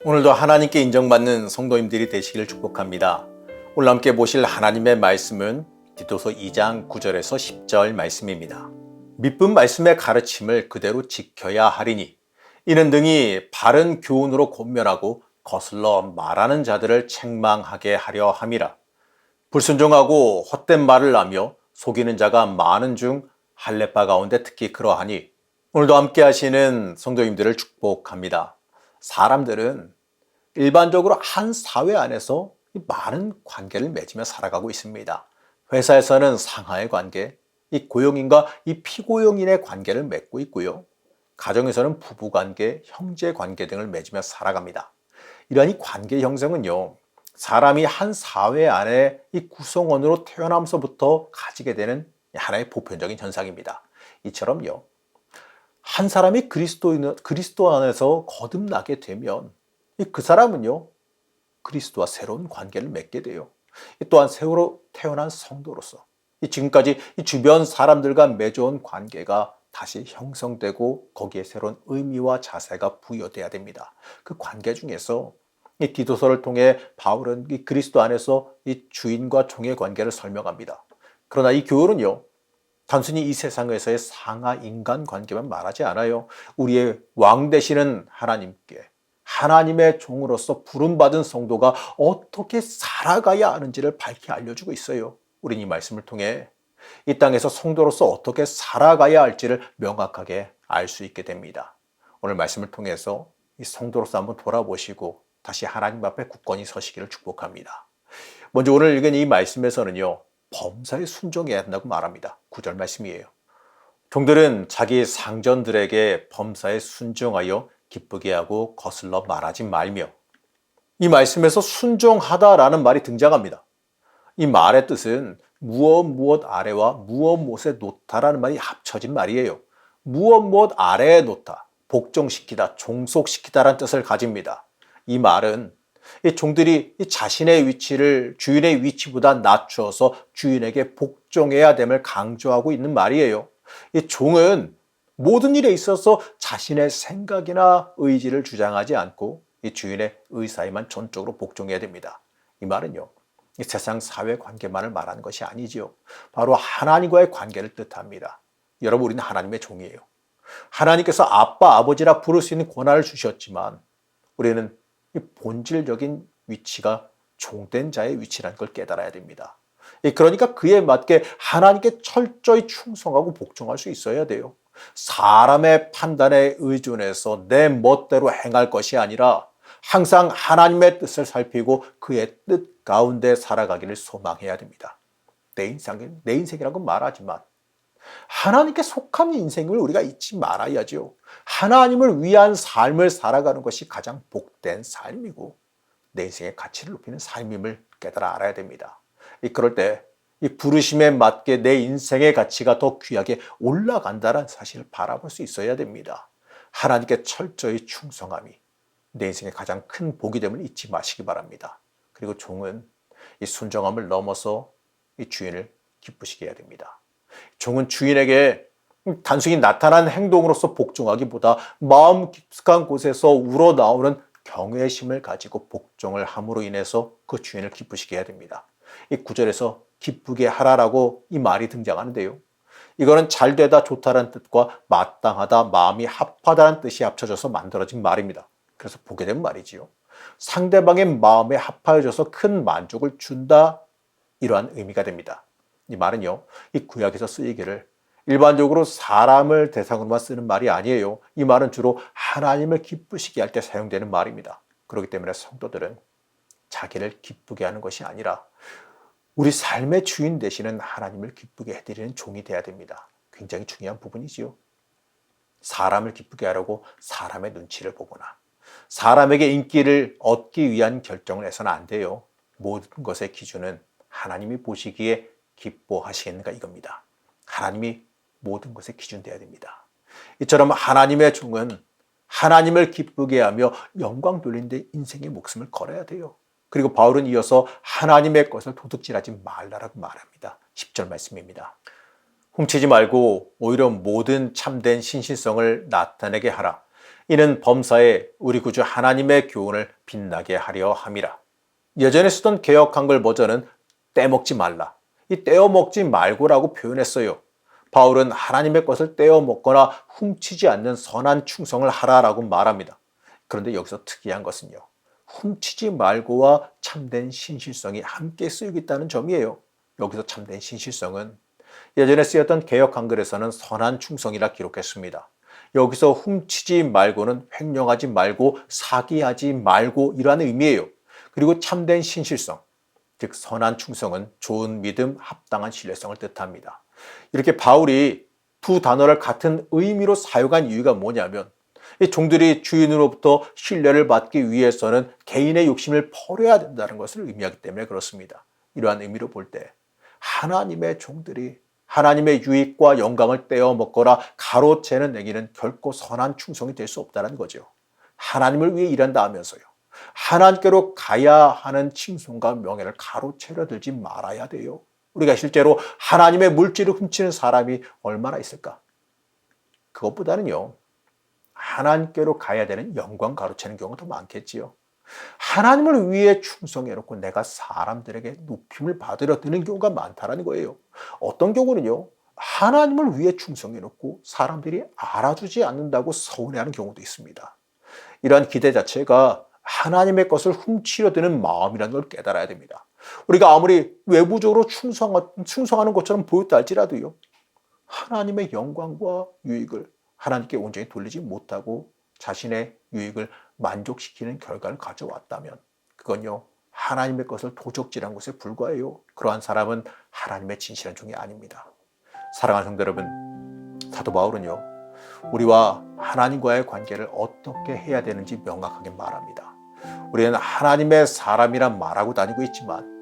오늘도 하나님께 인정받는 성도님들이 되시기를 축복합니다. 오늘 함께 보실 하나님의 말씀은 디도서 2장 9절에서 10절 말씀입니다. 믿음 말씀의 가르침을 그대로 지켜야 하리니 이는 등이 바른 교훈으로 권면하고 거슬러 말하는 자들을 책망하게 하려 함이라. 불순종하고 헛된 말을 하며 속이는 자가 많은 중 할례파 가운데 특히 그러하니 오늘도 함께 하시는 성도님들을 축복합니다. 사람들은 일반적으로 한 사회 안에서 많은 관계를 맺으며 살아가고 있습니다. 회사에서는 상하의 관계, 이 고용인과 이 피고용인의 관계를 맺고 있고요. 가정에서는 부부관계, 형제관계 등을 맺으며 살아갑니다. 이러한 이 관계 형성은요, 사람이 한 사회 안에 이 구성원으로 태어나면서부터 가지게 되는 하나의 보편적인 현상입니다. 이처럼요, 한 사람이 그리스도 안에서 거듭나게 되면 그 사람은요, 그리스도와 새로운 관계를 맺게 돼요. 또한 새로 태어난 성도로서 지금까지 이 주변 사람들과 맺어온 관계가 다시 형성되고 거기에 새로운 의미와 자세가 부여돼야 됩니다. 그 관계 중에서 이 디도서를 통해 바울은 이 그리스도 안에서 이 주인과 종의 관계를 설명합니다. 그러나 이 교훈은요, 단순히 이 세상에서의 상하 인간 관계만 말하지 않아요. 우리의 왕 되시는 하나님께 하나님의 종으로서 부름받은 성도가 어떻게 살아가야 하는지를 밝히 알려주고 있어요. 우린 이 말씀을 통해 이 땅에서 성도로서 어떻게 살아가야 할지를 명확하게 알 수 있게 됩니다. 오늘 말씀을 통해서 이 성도로서 한번 돌아보시고 다시 하나님 앞에 굳건히 서시기를 축복합니다. 먼저 오늘 읽은 이 말씀에서는요, 범사에 순종해야 한다고 말합니다. 9절 말씀이에요. 종들은 자기 상전들에게 범사에 순종하여 기쁘게 하고 거슬러 말하지 말며, 이 말씀에서 순종하다라는 말이 등장합니다. 이 말의 뜻은 무엇 아래와 무엇에 놓다라는 말이 합쳐진 말이에요. 무엇 아래에 놓다, 복종시키다, 종속시키다라는 뜻을 가집니다. 이 말은 이 종들이 자신의 위치를 주인의 위치보다 낮추어서 주인에게 복종해야 됨을 강조하고 있는 말이에요. 이 종은 모든 일에 있어서 자신의 생각이나 의지를 주장하지 않고 이 주인의 의사에만 전적으로 복종해야 됩니다. 이 말은요, 이 세상 사회 관계만을 말하는 것이 아니지요. 바로 하나님과의 관계를 뜻합니다. 여러분, 우리는 하나님의 종이에요. 하나님께서 아빠, 아버지라 부를 수 있는 권한을 주셨지만 우리는 이 본질적인 위치가 종된 자의 위치라는 걸 깨달아야 됩니다. 그러니까 그에 맞게 하나님께 철저히 충성하고 복종할 수 있어야 돼요. 사람의 판단에 의존해서 내 멋대로 행할 것이 아니라 항상 하나님의 뜻을 살피고 그의 뜻 가운데 살아가기를 소망해야 됩니다. 내 인생이라고 말하지만 하나님께 속한 인생을 우리가 잊지 말아야죠. 하나님을 위한 삶을 살아가는 것이 가장 복된 삶이고 내 인생의 가치를 높이는 삶임을 깨달아 알아야 됩니다. 그럴 때 이 부르심에 맞게 내 인생의 가치가 더 귀하게 올라간다는 사실을 바라볼 수 있어야 됩니다. 하나님께 철저히 충성함이 내 인생의 가장 큰 복이 됨을 잊지 마시기 바랍니다. 그리고 종은 이 순정함을 넘어서 이 주인을 기쁘시게 해야 됩니다. 종은 주인에게 단순히 나타난 행동으로서 복종하기보다 마음 깊숙한 곳에서 우러나오는 경외심을 가지고 복종을 함으로 인해서 그 주인을 기쁘시게 해야 됩니다. 이 9절에서 기쁘게 하라라고 이 말이 등장하는데요. 이거는 잘되다, 좋다라는 뜻과 마땅하다, 마음이 합하다는 뜻이 합쳐져서 만들어진 말입니다. 그래서 보게 된 말이지요. 상대방의 마음에 합하여져서 큰 만족을 준다, 이러한 의미가 됩니다. 이 말은요, 이 구약에서 쓰이기를 일반적으로 사람을 대상으로만 쓰는 말이 아니에요. 이 말은 주로 하나님을 기쁘시게 할 때 사용되는 말입니다. 그렇기 때문에 성도들은 자기를 기쁘게 하는 것이 아니라 우리 삶의 주인 되시는 하나님을 기쁘게 해드리는 종이 되어야 됩니다. 굉장히 중요한 부분이지요. 사람을 기쁘게 하려고 사람의 눈치를 보거나 사람에게 인기를 얻기 위한 결정을 해서는 안 돼요. 모든 것의 기준은 하나님이 보시기에 기뻐하시겠는가 이겁니다. 하나님이 모든 것의 기준 되어야 됩니다. 이처럼 하나님의 종은 하나님을 기쁘게 하며 영광 돌리는 데 인생의 목숨을 걸어야 돼요. 그리고 바울은 이어서 하나님의 것을 도둑질하지 말라라고 말합니다. 10절 말씀입니다. 훔치지 말고 오히려 모든 참된 신실성을 나타내게 하라. 이는 범사에 우리 구주 하나님의 교훈을 빛나게 하려 함이라. 예전에 쓰던 개역 한글 버전은 떼먹지 말라, 이 떼어먹지 말고라고 표현했어요. 바울은 하나님의 것을 떼어먹거나 훔치지 않는 선한 충성을 하라라고 말합니다. 그런데 여기서 특이한 것은요, 훔치지 말고와 참된 신실성이 함께 쓰이고 있다는 점이에요. 여기서 참된 신실성은 예전에 쓰였던 개역 한글에서는 선한 충성이라 기록했습니다. 여기서 훔치지 말고는 횡령하지 말고 사기하지 말고 이라는 의미예요. 그리고 참된 신실성, 즉 선한 충성은 좋은 믿음, 합당한 신뢰성을 뜻합니다. 이렇게 바울이 두 단어를 같은 의미로 사용한 이유가 뭐냐면, 이 종들이 주인으로부터 신뢰를 받기 위해서는 개인의 욕심을 버려야 된다는 것을 의미하기 때문에 그렇습니다. 이러한 의미로 볼 때 하나님의 종들이 하나님의 유익과 영광을 떼어먹거나 가로채는 내기는 결코 선한 충성이 될 수 없다는 거죠. 하나님을 위해 일한다 하면서요, 하나님께로 가야 하는 칭송과 명예를 가로채려 들지 말아야 돼요. 우리가 실제로 하나님의 물질을 훔치는 사람이 얼마나 있을까? 그것보다는요, 하나님께로 가야 되는 영광 가로채는 경우가 더 많겠지요. 하나님을 위해 충성해놓고 내가 사람들에게 높임을 받으려 드는 경우가 많다는 거예요. 어떤 경우는요, 하나님을 위해 충성해놓고 사람들이 알아주지 않는다고 서운해하는 경우도 있습니다. 이러한 기대 자체가 하나님의 것을 훔치려 드는 마음이라는 걸 깨달아야 됩니다. 우리가 아무리 외부적으로 충성하는 것처럼 보였다 할지라도요, 하나님의 영광과 유익을 하나님께 온전히 돌리지 못하고 자신의 유익을 만족시키는 결과를 가져왔다면 그건요, 하나님의 것을 도적질한 것에 불과해요. 그러한 사람은 하나님의 진실한 종이 아닙니다. 사랑하는 성도 여러분, 사도 바울은요, 우리와 하나님과의 관계를 어떻게 해야 되는지 명확하게 말합니다. 우리는 하나님의 사람이란 말하고 다니고 있지만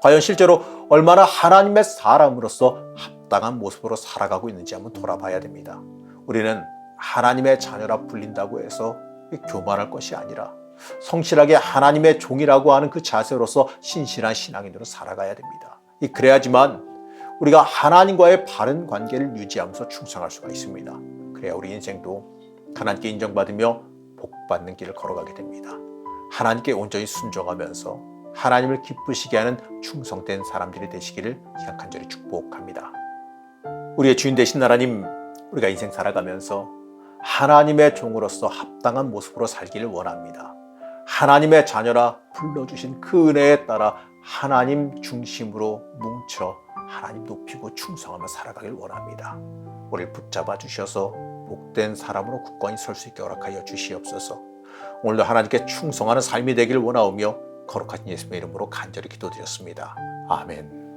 과연 실제로 얼마나 하나님의 사람으로서 합당한 모습으로 살아가고 있는지 한번 돌아봐야 됩니다. 우리는 하나님의 자녀라 불린다고 해서 교만할 것이 아니라 성실하게 하나님의 종이라고 하는 그 자세로서 신실한 신앙인으로 살아가야 됩니다. 그래야지만 우리가 하나님과의 바른 관계를 유지하면서 충성할 수가 있습니다. 그래야 우리 인생도 하나님께 인정받으며 복받는 길을 걸어가게 됩니다. 하나님께 온전히 순종하면서 하나님을 기쁘시게 하는 충성된 사람들이 되시기를 간절히 축복합니다. 우리의 주인 되신 하나님, 우리가 인생 살아가면서 하나님의 종으로서 합당한 모습으로 살기를 원합니다. 하나님의 자녀라 불러주신 그 은혜에 따라 하나님 중심으로 뭉쳐 하나님 높이고 충성하며 살아가길 원합니다. 우리를 붙잡아 주셔서 복된 사람으로 굳건히 설 수 있게 허락하여 주시옵소서. 오늘도 하나님께 충성하는 삶이 되길 원하오며 거룩하신 예수님의 이름으로 간절히 기도드렸습니다. 아멘.